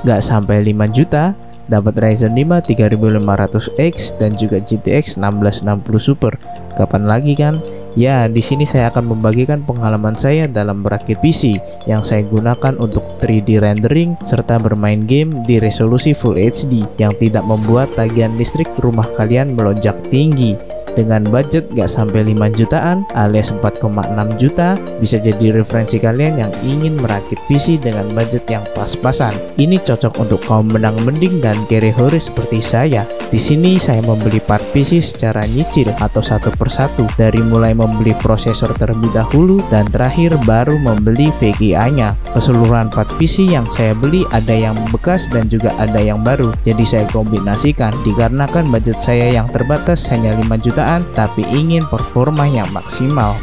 Nggak sampai 5 juta, dapat Ryzen 5 3500X dan juga GTX 1660 Super. Kapan lagi kan? Ya, di sini saya akan membagikan pengalaman saya dalam merakit PC yang saya gunakan untuk 3D rendering serta bermain game di resolusi Full HD yang tidak membuat tagihan listrik rumah kalian melonjak tinggi. Dengan budget gak sampai 5 jutaan alias 4,6 juta, bisa jadi referensi kalian yang ingin merakit PC dengan budget yang pas-pasan. Ini cocok untuk kaum menang-mending dan carry hore seperti saya. Di sini saya membeli part PC secara nyicil atau satu persatu, dari mulai membeli prosesor terlebih dahulu dan terakhir baru membeli VGA-nya. Keseluruhan part PC yang saya beli ada yang bekas dan juga ada yang baru. Jadi saya kombinasikan dikarenakan budget saya yang terbatas hanya 5 jutaan, tapi ingin performa yang maksimal.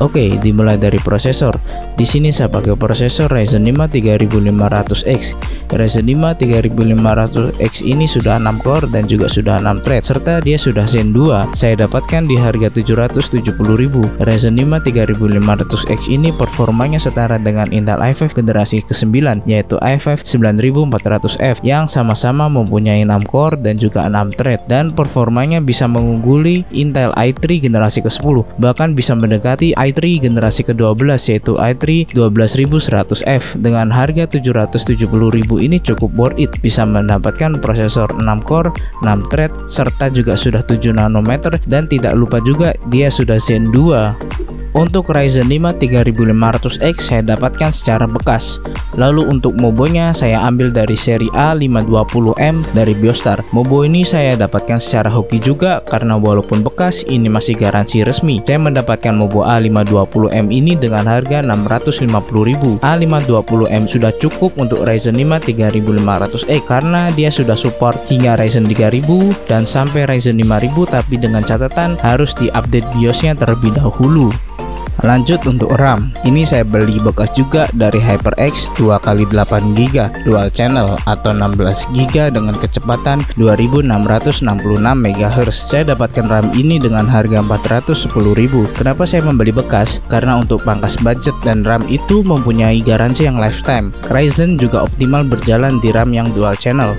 Oke, dimulai dari prosesor. Di sini saya pakai prosesor Ryzen 5 3500X. Ryzen 5 3500X ini sudah 6 core dan juga sudah 6 thread, serta dia sudah Zen 2. Saya dapatkan di harga 770.000. Ryzen 5 3500X ini performanya setara dengan Intel i5 generasi ke-9, yaitu i5 9400F yang sama-sama mempunyai 6 core dan juga 6 thread, dan performanya bisa mengungguli Intel i3 generasi ke-10, bahkan bisa mendekati i3 generasi ke-12 yaitu i3 12100F. Dengan harga 770.000 ini cukup worth it, bisa mendapatkan prosesor 6 core, 6 thread, serta juga sudah 7 nanometer, dan tidak lupa juga dia sudah Zen 2. Untuk Ryzen 5 3500X saya dapatkan secara bekas. Lalu untuk mobonya saya ambil dari seri A520M dari Biostar. Mobo ini saya dapatkan secara hoki juga karena walaupun bekas ini masih garansi resmi. Saya mendapatkan mobo A520M ini dengan harga 650.000. A520M sudah cukup untuk Ryzen 5 3500X karena dia sudah support hingga Ryzen 3000 dan sampai Ryzen 5000, tapi dengan catatan harus diupdate BIOSnya terlebih dahulu. Lanjut untuk RAM, ini saya beli bekas juga dari HyperX 2x8GB dual channel atau 16GB dengan kecepatan 2666 MHz. Saya dapatkan RAM ini dengan harga 410.000. Kenapa saya membeli bekas? Karena untuk pangkas budget dan RAM itu mempunyai garansi yang lifetime. Ryzen juga optimal berjalan di RAM yang dual channel.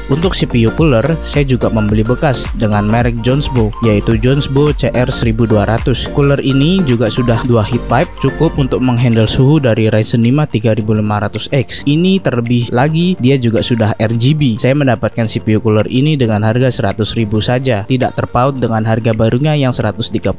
Untuk CPU cooler, saya juga membeli bekas dengan merek Jonesbow, yaitu Jonesbow CR1200. Cooler ini juga sudah 2 heat pipe, cukup untuk menghandle suhu dari Ryzen 5 3500X. Ini terlebih lagi, dia juga sudah RGB. Saya mendapatkan CPU cooler ini dengan harga 100.000 saja, tidak terpaut dengan harga barunya yang 130.000.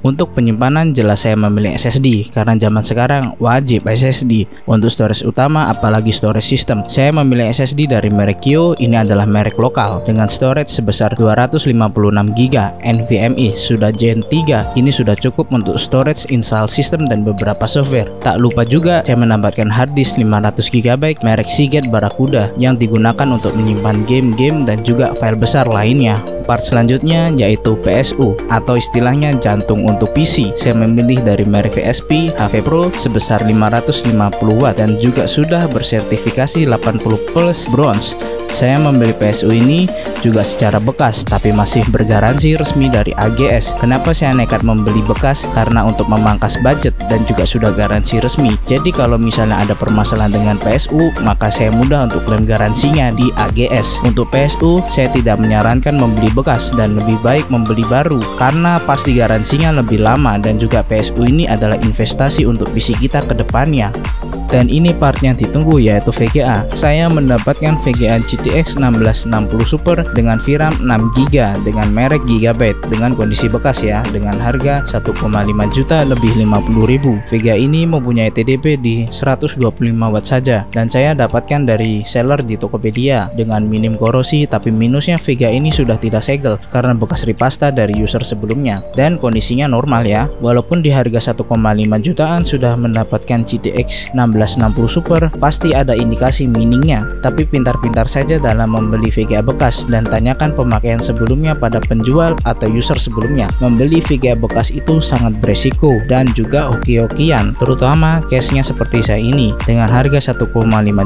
Untuk penyimpanan jelas saya memilih SSD karena zaman sekarang wajib SSD. Untuk storage utama apalagi storage system, saya memilih SSD dari merek Kyo. Ini adalah merek lokal dengan storage sebesar 256GB NVMe sudah Gen 3. Ini sudah cukup untuk storage, install system dan beberapa software. Tak lupa juga saya menambahkan hard disk 500GB merek Seagate Barracuda yang digunakan untuk menyimpan game-game dan juga file besar lainnya. Part selanjutnya yaitu PSU atau istilahnya jantung untuk PC. Saya memilih dari merek VSP HP Pro sebesar 550W dan juga sudah bersertifikasi 80 plus bronze. Saya membeli PSU ini juga secara bekas tapi masih bergaransi resmi dari AGS. Kenapa saya nekat membeli bekas? Karena untuk memangkas budget dan juga sudah garansi resmi. Jadi kalau misalnya ada permasalahan dengan PSU, maka saya mudah untuk klaim garansinya di AGS. Untuk PSU, saya tidak menyarankan membeli bekas dan lebih baik membeli baru karena pasti garansinya lebih lama, dan juga PSU ini adalah investasi untuk PC kita ke depannya. Dan ini part yang ditunggu yaitu VGA. Saya mendapatkan VGA GTX 1660 Super dengan VRAM 6GB dengan merek Gigabyte dengan kondisi bekas ya, dengan harga 1,5 juta lebih 50.000. VGA ini mempunyai TDP di 125W saja dan saya dapatkan dari seller di Tokopedia dengan minim korosi, tapi minusnya VGA ini sudah tidak segel karena bekas ripasta dari user sebelumnya dan kondisinya normal ya. Walaupun di harga 1,5 jutaan sudah mendapatkan GTX 1660 Super, pasti ada indikasi miningnya, tapi pintar-pintar saja dalam membeli VGA bekas dan tanyakan pemakaian sebelumnya pada penjual atau user sebelumnya. Membeli VGA bekas itu sangat beresiko dan juga hoki-hokian, terutama case-nya seperti saya ini. Dengan harga 1,5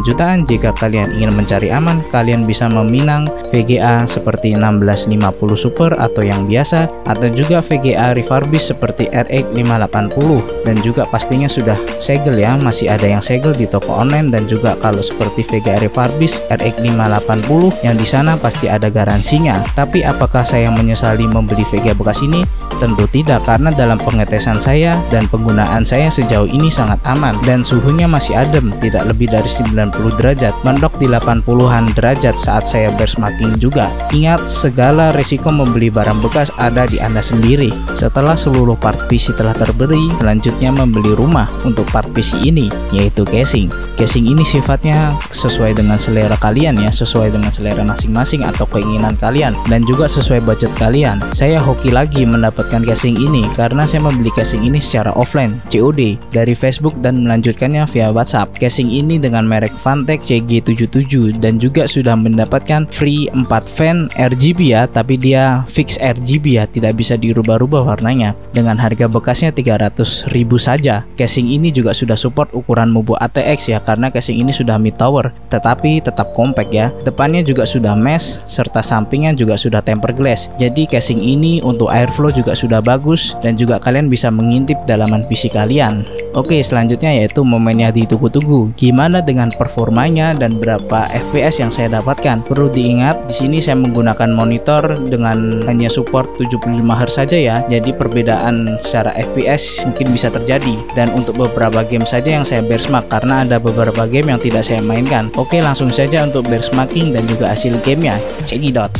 jutaan, jika kalian ingin mencari aman, kalian bisa meminang VGA seperti 1650 Super atau yang biasa, atau juga VGA refurbish seperti RX 580, dan juga pastinya sudah segel ya, masih ada yang segel di toko online, dan juga kalau seperti VGA Refurbish RX 580 yang di sana pasti ada garansinya. Tapi apakah saya menyesali membeli VGA bekas ini? Tentu tidak, karena dalam pengetesan saya dan penggunaan saya sejauh ini sangat aman dan suhunya masih adem, tidak lebih dari 90 derajat, mendok di 80-an derajat saat saya benchmarking juga. Ingat, segala resiko membeli barang bekas ada di Anda sendiri. Setelah seluruh part PC telah terbeli, selanjutnya membeli rumah untuk part PC ini, yaitu casing. Casing ini sifatnya sesuai dengan selera kalian ya, sesuai dengan selera masing-masing atau keinginan kalian, dan juga sesuai budget kalian. Saya hoki lagi mendapatkan casing ini karena saya membeli casing ini secara offline, COD, dari Facebook dan melanjutkannya via WhatsApp. Casing ini dengan merek Fantech CG77 dan juga sudah mendapatkan free 4 fan RGB ya, tapi dia fix RGB ya, tidak bisa dirubah-rubah warnanya. Dengan harga bekasnya 300.000 saja. Casing ini juga sudah support ukuran Mubo ATX ya, karena casing ini sudah mid tower, tetapi tetap compact ya. Depannya juga sudah mesh, serta sampingnya juga sudah tempered glass. Jadi casing ini untuk airflow juga sudah bagus, dan juga kalian bisa mengintip dalaman PC kalian. Oke, selanjutnya yaitu momennya ditunggu-tunggu. Gimana dengan performanya dan berapa FPS yang saya dapatkan? Perlu diingat, di sini saya menggunakan monitor dengan hanya support 75 Hz saja ya. Jadi perbedaan secara FPS mungkin bisa terjadi. Dan untuk beberapa game saja yang saya benchmark, karena ada beberapa game yang tidak saya mainkan. Oke, langsung saja untuk benchmarking dan juga hasil gamenya. Cekidot.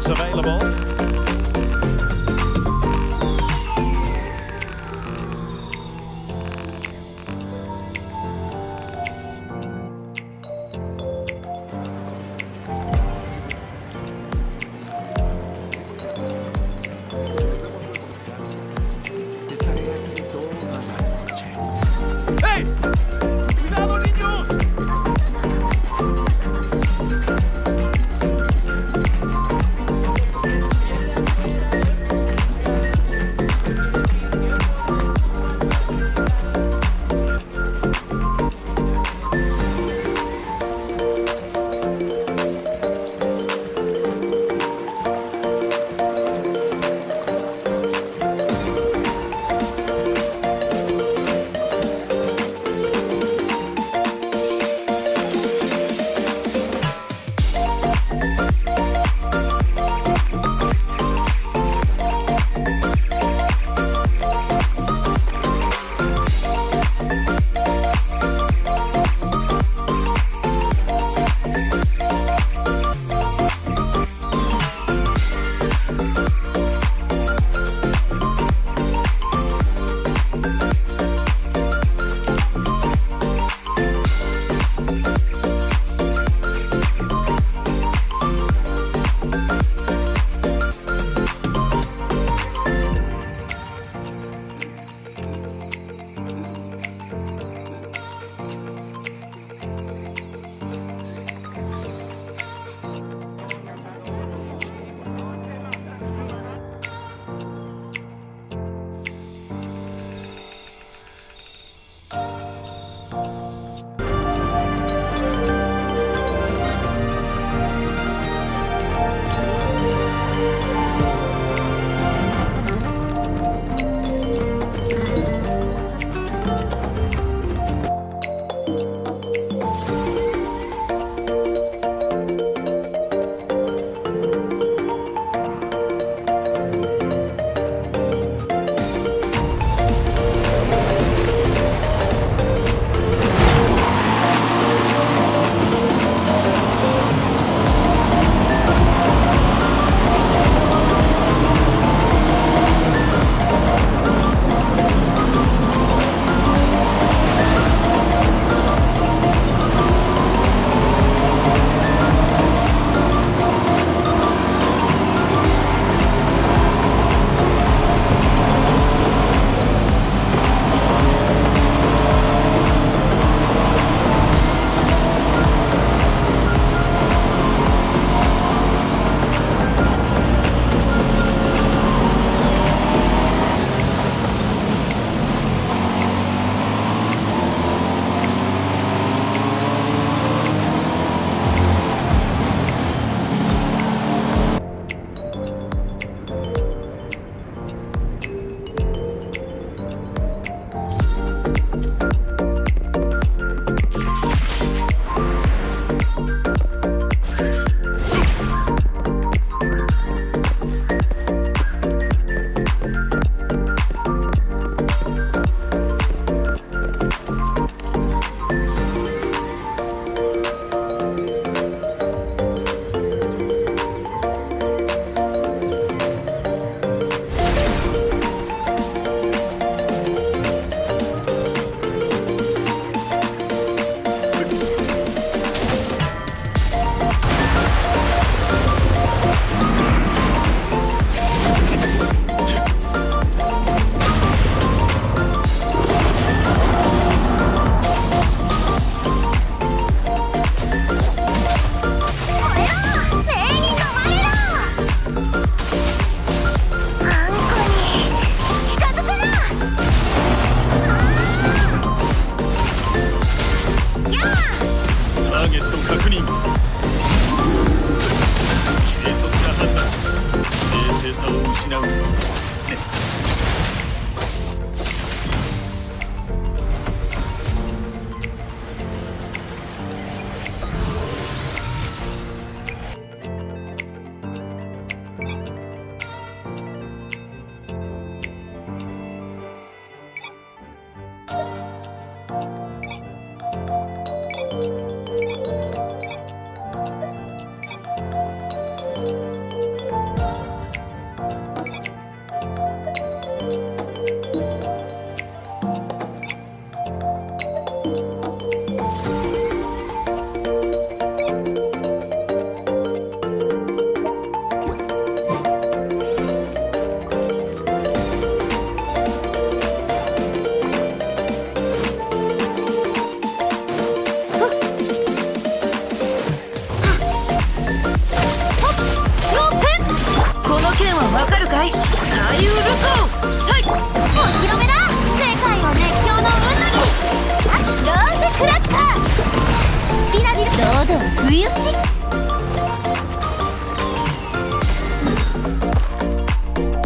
points available. ¡Hey! ¡Cuidado, niños!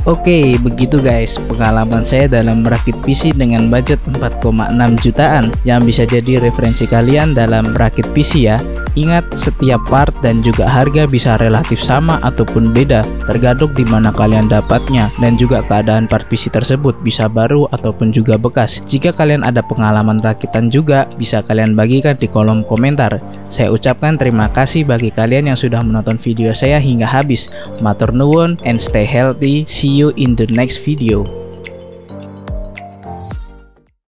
Oke, begitu guys pengalaman saya dalam merakit PC dengan budget 4,6 jutaan yang bisa jadi referensi kalian dalam merakit PC ya. Ingat, setiap part dan juga harga bisa relatif sama ataupun beda, tergantung di mana kalian dapatnya dan juga keadaan part PC tersebut bisa baru ataupun juga bekas. Jika kalian ada pengalaman rakitan juga, bisa kalian bagikan di kolom komentar. Saya ucapkan terima kasih bagi kalian yang sudah menonton video saya hingga habis. Matur nuwun and stay healthy. See you in the next video.